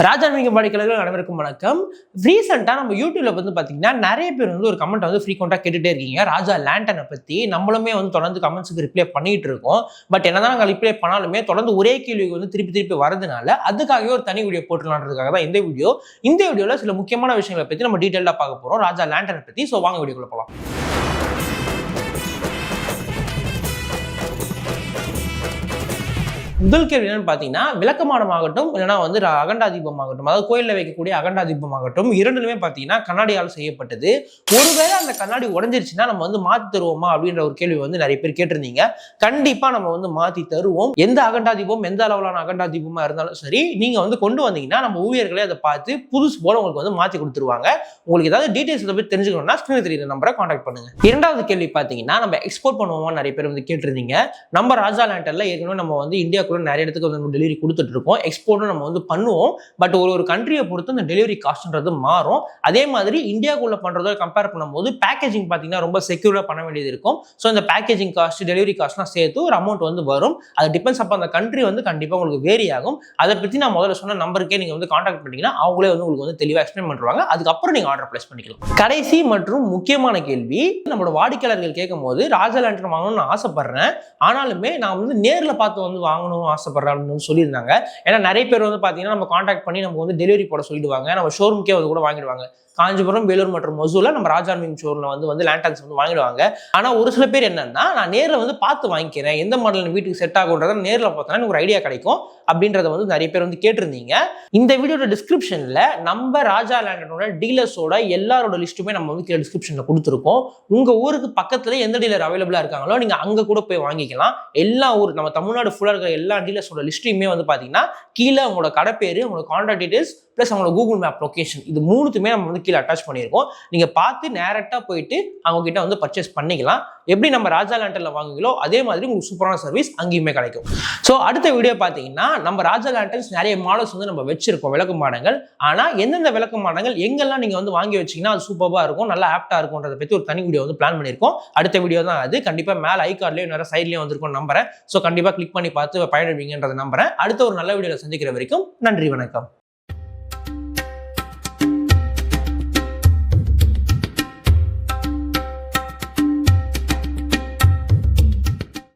ராஜாமிக வாடிக்கையாளர்கள் அனைவருக்கும் வணக்கம். ரீசெண்டாக நம்ம யூடியூப்ல வந்து பார்த்தீங்கன்னா நிறைய பேர் வந்து ஒரு கமெண்ட் வந்து ஃப்ரீக்வெண்ட்டாக கேட்டுட்டே இருக்கீங்க. ராஜா லேண்டனை பற்றி நம்மளுமே வந்து தொடர்ந்து கமெண்ட்ஸுக்கு ரிப்ளை பண்ணிட்டு இருக்கோம். பட் என்னதான் நாங்கள் ரிப்ளை பண்ணாலுமே தொடர்ந்து ஒரே கேள்வி வந்து திருப்பி வரதுனால அதுக்காகவே ஒரு தனி வீடியோ போட்டுலான்றதுக்காக தான் இந்த வீடியோவில் சில முக்கியமான விஷயங்களை பற்றி நம்ம டீட்டெயிலாக பார்க்க போகிறோம் ராஜா லேண்டனை பற்றி. ஸோ வாங்க வீடியோக்குள்ள போகலாம். முதல் கேள்வி என்னன்னு பார்த்தீங்கன்னா, விளக்கமானமாகட்டும் இல்லைனா வந்து அகண்டா தீபம் ஆகட்டும், அதாவது கோயிலில் வைக்கக்கூடிய அகண்டா தீபம் ஆகட்டும், இரண்டுமே பார்த்தீங்கன்னா கண்ணாடியால் செய்யப்பட்டது. ஒருவேளை அந்த கண்ணாடி உடஞ்சிருச்சுன்னா நம்ம வந்து மாற்றி தருவோமா அப்படின்ற ஒரு கேள்வி வந்து நிறைய பேர் கேட்டிருந்தீங்க. கண்டிப்பாக நம்ம வந்து மாற்றி தருவோம். எந்த அகண்டா தீபம் எந்த அளவிலான அகண்டா தீபமாக இருந்தாலும் சரி, நீங்கள் வந்து கொண்டு வந்தீங்கன்னா நம்ம ஊழியர்களே அதை பார்த்து புதுசு போல உங்களுக்கு வந்து மாற்றி கொடுத்துருவாங்க. உங்களுக்கு ஏதாவது டீட்டெயில்ஸ் இதை பற்றி தெரிஞ்சுக்கணும்னா ஸ்கிரீனில் தெரியுற நம்பரை கான்டாக்ட் பண்ணுங்க. இரண்டாவது கேள்வி பார்த்தீங்கன்னா, நம்ம எக்ஸ்போர்ட் பண்ணுவோமா நிறைய பேர் வந்து கேட்டிருந்தீங்க. நம்ம ராஜா லேண்டர்ல ஏற்கனவே நம்ம வந்து இந்தியா நிறைய இடத்துக்கு வந்து டெலிவரி கொடுத்துட்டு இருக்கோம். எக்ஸ்போர்ட்டும் நம்ம வந்து பண்ணுவோம். பட் ஒரு கண்ட்ரியை பொறுத்து அந்த டெலிவரி காஸ்ட்ன்றது மாறும். அதே மாதிரி இந்தியாவுக்குள்ள பண்றதோட கம்பேர் பண்ணும்போது பேக்கேஜிங் பார்த்தீங்கன்னா ரொம்ப செக்யூரா பண்ண வேண்டியது இருக்கும். ஸோ இந்த பேக்கேஜிங் காஸ்ட் டெலிவரி காஸ்ட்லாம் சேர்த்து ஒரு அமௌண்ட் வந்து வரும். அது டிபெண்ட்ஸ் அப்போ அந்த கண்ட்ரி வந்து கண்டிப்பாக உங்களுக்கு வேரி ஆகும். அதை பற்றி நான் முதல்ல சொன்ன நம்பருக்கே நீங்கள் வந்து கான்டாக்ட் பண்ணிட்டீங்கன்னா அவங்களே வந்து உங்களுக்கு வந்து தெளிவாக எக்ஸ்பிளைன் பண்ணுவாங்க. அதுக்கப்புறம் நீங்கள் ஆர்டர் பிளேஸ் பண்ணிக்கலாம். கடைசி மற்றும் முக்கியமான கேள்வி, நம்மளோட வாடிக்கையாளர்கள் கேட்கும் போது ராஜா லேண்டர் வாங்கணும்னு ஆசைப்படுறேன், ஆனாலுமே நான் வந்து நேரில் பார்த்து வந்து வாங்கணும் ஆசைப்படுறேன் சொல்லியிருந்தாங்க. ஏன்னா நிறைய பேர் வந்து பாத்தீங்கன்னா நம்ம கான்டாக்ட் பண்ணி நமக்கு வந்து டெலிவரி போட சொல்லிடுவாங்க. நம்ம ஷோரூம்க்கே வந்து கூட வாங்கிடுவாங்க. காஞ்சிபுரம், வேலூர் மற்றும் மொசூர்ல நம்ம ராஜாமிங் ஷோரூம்ல வந்து லேண்டன்ஸ் வந்து வாங்கிடுவாங்க. ஆனா ஒரு சில பேர் என்னன்னா, நான் நேரில் வந்து பார்த்து வாங்கிக்கிறேன், எந்த மாடல் வீட்டுக்கு செட் ஆகுன்றத நேரில் பார்த்தோன்னா எனக்கு ஒரு ஐடியா கிடைக்கும் அப்படின்றத வந்து நிறைய பேர் வந்து கேட்டிருந்தீங்க. இந்த வீடியோட டிஸ்கிரிப்ஷன்ல நம்ம ராஜா லேண்டனோட டீலர்ஸோட எல்லாரோட லிஸ்ட்டுமே நம்ம வந்து கீழே டிஸ்கிரிப்ஷன்ல கொடுத்துருக்கோம். உங்க ஊருக்கு பக்கத்துல எந்த டீலர் அவைலபிளா இருக்காங்களோ நீங்க அங்க கூட போய் வாங்கிக்கலாம். எல்லா ஊர் நம்ம தமிழ்நாடு ஃபுல்லா இருக்கிற எல்லா டீலர்ஸோட லிஸ்ட்டையுமே வந்து பாத்தீங்கன்னா கீழே உங்களோட கடை பேரு, உங்களோட கான்டாக்ட் டீடைல்ஸ் பிளஸ் அவங்களோட கூகுள் மேப் லொகேஷன், இது மூணுத்துமே நம்ம வந்து கீழே அட்டாச் பண்ணியிருக்கோம். நீங்க பார்த்து நேரட்டா போயிட்டு அவங்க கிட்ட வந்து பர்ச்சேஸ் பண்ணிக்கலாம். எப்படி நம்ம ராஜா லேண்டர்ல வாங்குங்களோ அதே மாதிரி உங்களுக்கு சூப்பரான சர்வீஸ் அங்கேயுமே கிடைக்கும். ஸோ அடுத்த வீடியோ பார்த்தீங்கன்னா, நம்ம ராஜா லேண்டர்ஸ் நிறைய மாடல்ஸ் வந்து நம்ம வச்சிருக்கோம் விளக்கு மாடங்கள். ஆனா எந்தெந்த விளக்கு மாடங்கள் எங்கெல்லாம் நீங்க வந்து வாங்கி வச்சீங்கன்னா அது சூப்பராக இருக்கும், நல்லா ஆப்டா இருக்கும்ன்றதை பற்றி ஒரு தனி வீடியோ வந்து பிளான் பண்ணியிருக்கோம். அடுத்த வீடியோ தான் அது. கண்டிப்பா மேல ஐ கார்ட்லயும் நிறைய சைட்லயும் வந்திருக்கும் நம்புறேன். ஸோ கண்டிப்பா கிளிக் பண்ணி பார்த்து பயன்படுவீங்கன்றதை நம்புறேன். அடுத்த ஒரு நல்ல வீடியோல சந்திக்கிற வரைக்கும் நன்றி, வணக்கம்.